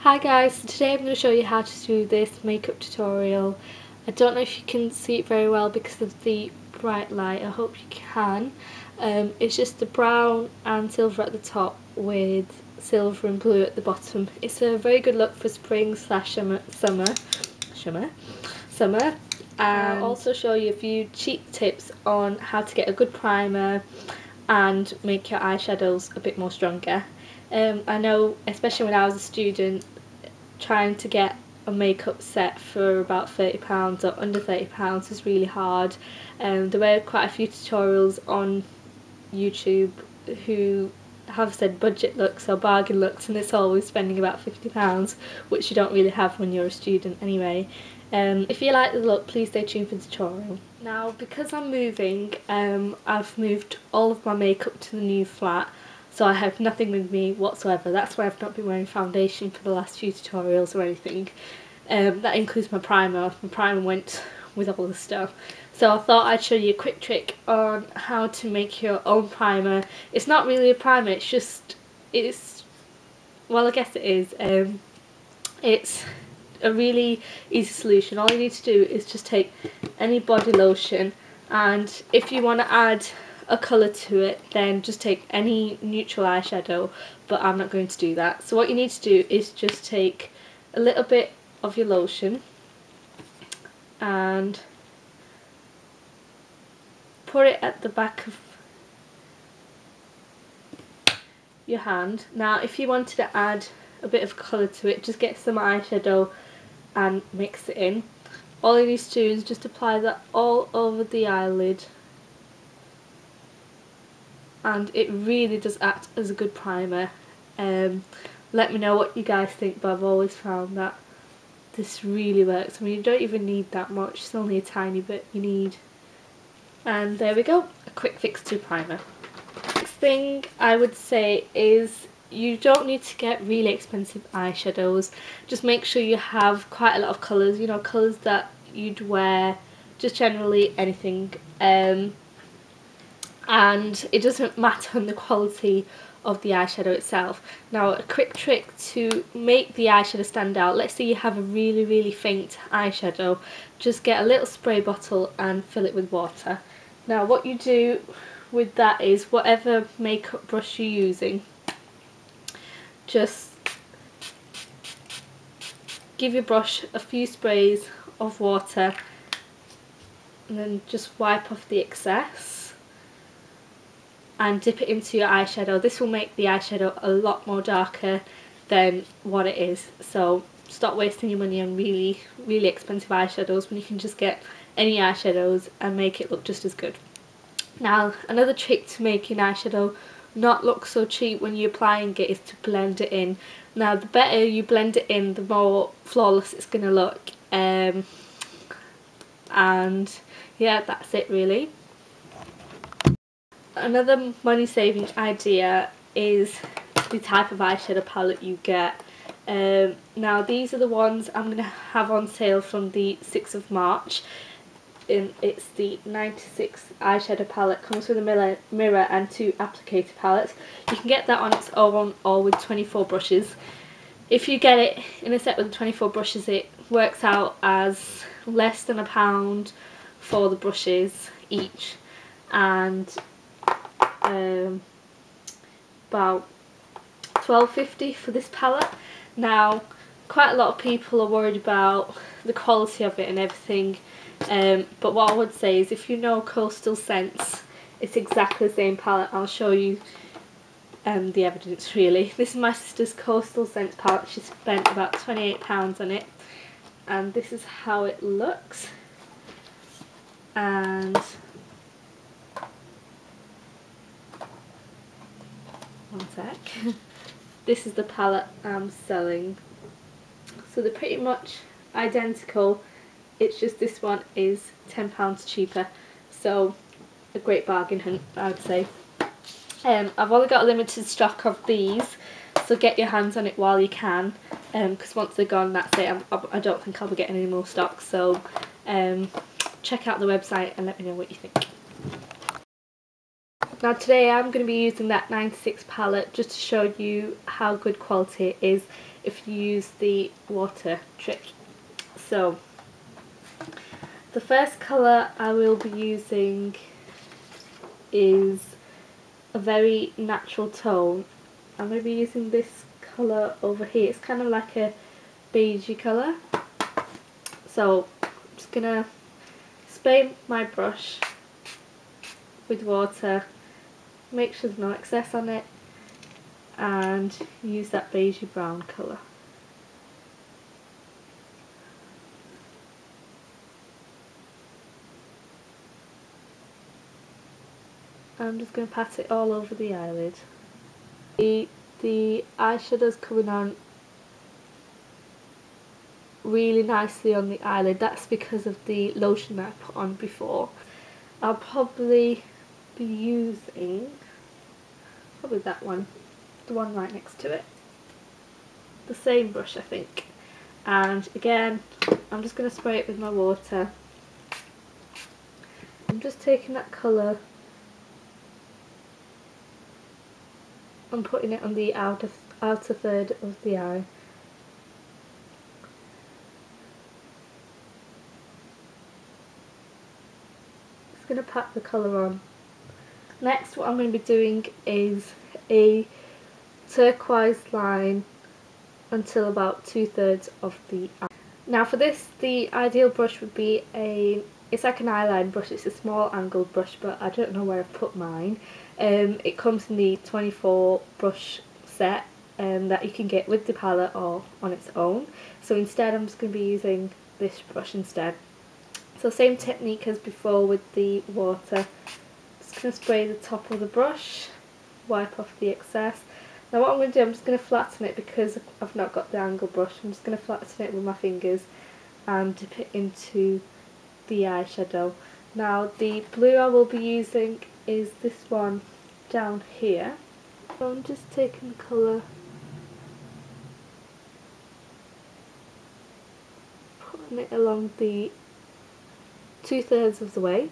Hi guys, so today I'm going to show you how to do this makeup tutorial. I don't know if you can see it very well because of the bright light, I hope you can. It's just the brown and silver at the top with silver and blue at the bottom. It's a very good look for spring slash summer. And I'll also show you a few cheap tips on how to get a good primer and make your eyeshadows a bit more stronger. I know, especially when I was a student, trying to get a makeup set for about £30 or under £30 is really hard. There were quite a few tutorials on YouTube who have said budget looks or bargain looks, and it's always spending about £50, which you don't really have when you're a student anyway. If you like the look, please stay tuned for the tutorial. Now, because I'm moving, I've moved all of my makeup to the new flat, so I have nothing with me whatsoever. That's why I've not been wearing foundation for the last few tutorials or anything. That includes my primer. My primer went with all the stuff. So I thought I'd show you a quick trick on how to make your own primer. It's not really a primer, well, I guess it is. It's a really easy solution. All you need to do is just take any body lotion, and if you want to add a colour to it, then just take any neutral eyeshadow, but I'm not going to do that. So what you need to do is just take a little bit of your lotion and put it at the back of your hand. Now if you wanted to add a bit of colour to it, just get some eyeshadow and mix it in. All you need to do is just apply that all over the eyelid, and it really does act as a good primer. Let me know what you guys think, but I've always found that this really works. I mean, you don't even need that much, it's only a tiny bit you need. And there we go, a quick fix to primer. Next thing I would say is you don't need to get really expensive eyeshadows. Just make sure you have quite a lot of colours, you know, colours that you'd wear, just generally anything. And it doesn't matter on the quality of the eyeshadow itself. Now, a quick trick to make the eyeshadow stand out: let's say you have a really faint eyeshadow, just get a little spray bottle and fill it with water. Now what you do with that is, whatever makeup brush you're using, just give your brush a few sprays of water and then just wipe off the excess and dip it into your eyeshadow. This will make the eyeshadow a lot more darker than what it is. So stop wasting your money on really expensive eyeshadows when you can just get any eyeshadows and make it look just as good. Now, another trick to making eyeshadow not look so cheap when you're applying it is to blend it in. Now, the better you blend it in, the more flawless it's going to look. And yeah, that's it really. Another money saving idea is the type of eyeshadow palette you get. Now these are the ones I'm going to have on sale from the 6th of March. It's the 96 eyeshadow palette, comes with a mirror and 2 applicator palettes. You can get that on its own or with 24 brushes. If you get it in a set with 24 brushes, it works out as less than £1 for the brushes each, and about £12.50 for this palette. Now, quite a lot of people are worried about the quality of it and everything, but what I would say is, if you know Coastal Scents, it's exactly the same palette. I'll show you the evidence really. This is my sister's Coastal Scents palette. She spent about £28 on it, and this is how it looks. And one sec. This is the palette I'm selling. So they're pretty much identical, it's just this one is £10 cheaper, so a great bargain hunt, I would say. I've only got a limited stock of these, so get your hands on it while you can, because once they're gone, that's it. I don't think I'll be getting any more stock, so check out the website and let me know what you think. Now today I'm going to be using that 96 palette just to show you how good quality it is if you use the water trick. So the first colour I will be using is a very natural tone. I'm going to be using this colour over here. It's kind of like a beigey colour. So I'm just going to spray my brush with water, make sure there's no excess on it, and use that beigey brown colour. I'm just going to pat it all over the eyelid. The eyeshadow's coming on really nicely on the eyelid. That's because of the lotion that I put on before. I'll probably be using that one, the one right next to it, the same brush I think, and again I'm just going to spray it with my water. I'm just taking that colour and putting it on the outer third of the eye. Just going to pat the colour on. Next, what I'm going to be doing is a turquoise line until about 2/3 of the eye. Now for this, the ideal brush would be it's like an eyeline brush. It's a small angled brush, but I don't know where I've put mine. It comes in the 24 brush set that you can get with the palette or on its own. So instead I'm just going to be using this brush instead. So same technique as before with the water. Just going to spray the top of the brush, wipe off the excess. Now what I'm going to do, I'm just going to flatten it because I've not got the angle brush. I'm just going to flatten it with my fingers and dip it into the eyeshadow. Now the blue I will be using is this one down here. So I'm just taking the colour, putting it along the 2/3 of the way.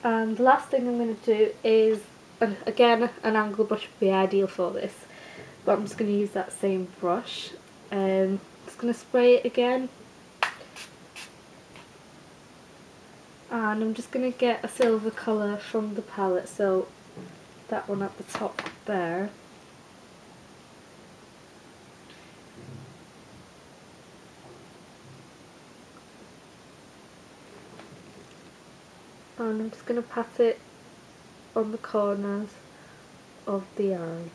And the last thing I'm going to do is, again, an angle brush would be ideal for this, but I'm just going to use that same brush. Just going to spray it again, and I'm just going to get a silver colour from the palette, so that one at the top there. And I'm just going to pat it on the corners of the eye.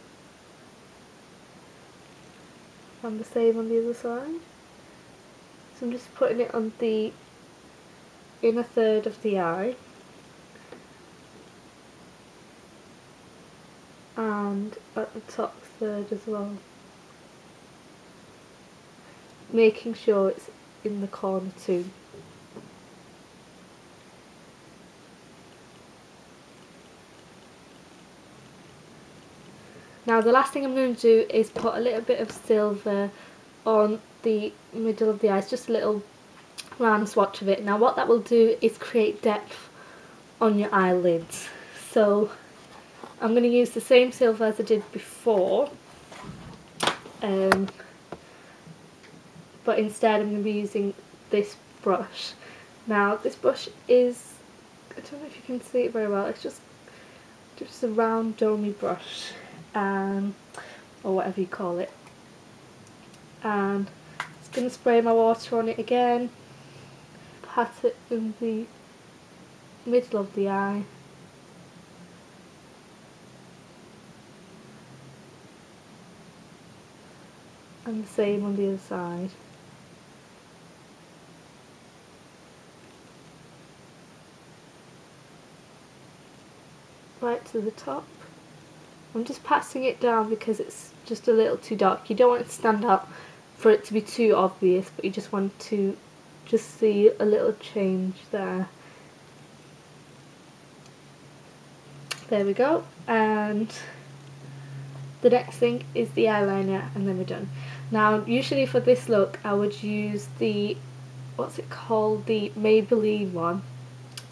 And the same on the other side. So I'm just putting it on the inner third of the eye. And at the top third as well. Making sure it's in the corner too. Now the last thing I'm going to do is put a little bit of silver on the middle of the eyes, just a little round swatch of it. Now what that will do is create depth on your eyelids. So I'm going to use the same silver as I did before, but instead I'm going to be using this brush. Now this brush is, I don't know if you can see it very well, it's just a round domey brush. Or whatever you call it, and just going to spray my water on it again, pat it in the middle of the eye, and the same on the other side. Right to the top. I'm just passing it down because it's just a little too dark. You don't want it to stand out for it to be too obvious, but you just want to just see a little change there. There we go. And The next thing is the eyeliner, and then we're done. Now usually for this look I would use the, what's it called, the Maybelline one,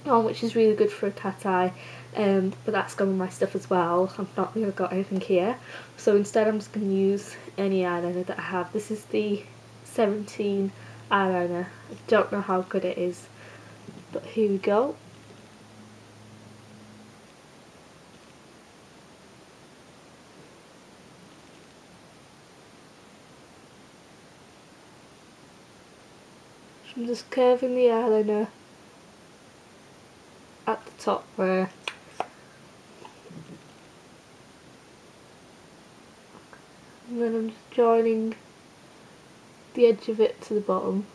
which is really good for a cat eye, but that's gone with my stuff as well. I've not really got anything here, so instead I'm just going to use any eyeliner that I have. This is the 17 eyeliner. I don't know how good it is, but here we go. I'm just curving the eyeliner at the top there. And then I'm just joining the edge of it to the bottom.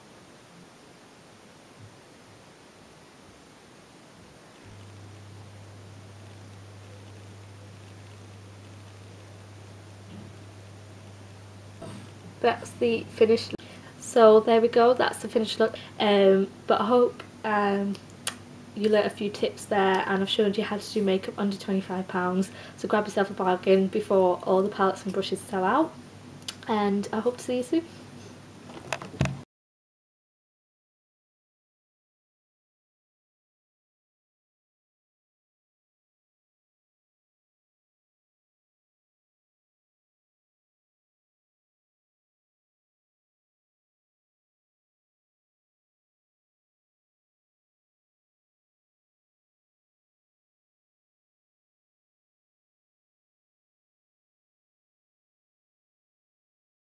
That's the finished look. So there we go, that's the finished look. But I hope you learnt a few tips there, and I've shown you how to do makeup under £25, so grab yourself a bargain before all the palettes and brushes sell out, and I hope to see you soon.